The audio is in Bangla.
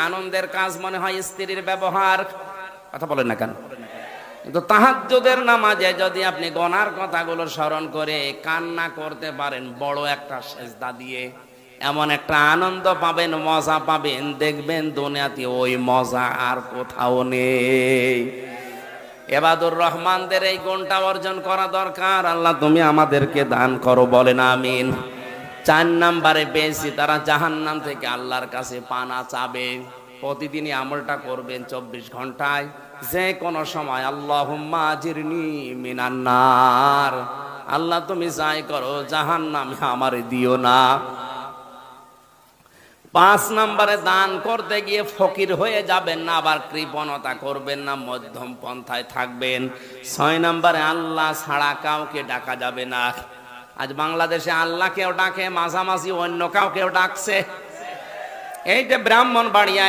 আনন্দের কাজ মনে হয় স্ত্রীর ব্যবহার, কথা বলেন না কেন? কিন্তু তাহাজ্জুদের নামাজে যদি আপনি গনার কথাগুলো স্মরণ করে কান্না করতে পারেন বড় একটা সেজদা দিয়ে, এমন একটা আনন্দ পাবেন, মজা পাবেন, দেখবেন দুনিয়াতে ওই মজা আর কোথাও নেই। এবাদুর রহমানদের এই গুণটা অর্জন করা দরকার। আল্লাহ তুমি আমাদেরকে দান করো, বলেন আমিন। 4 নম্বরে পেয়েছি তারা জাহান্নাম থেকে আল্লাহর কাছে পানা চাবে। প্রতিদিনই আমলটা করবেন 24 ঘন্টায়, যে কোনো সময় আল্লাহুম্মা আজিরনি মিনান নার, আল্লাহ তুমি যাই করো জাহান্নামে আমারে দিও না। 5 নম্বরে দান করতে গিয়ে ফকির হয়ে যাবেন না, আবার কৃপণতা করবেন না, মধ্যম পন্থায় থাকবেন। 6 নম্বরে আল্লাহ ছাড়া কাউকে ডাকা যাবে না। আজ বাংলাদেশে আল্লাহ কেউ ডাকে, মাঝামাঝি অন্য কাউকেও ডাকছে। এই যে ব্রাহ্মণবাড়িয়া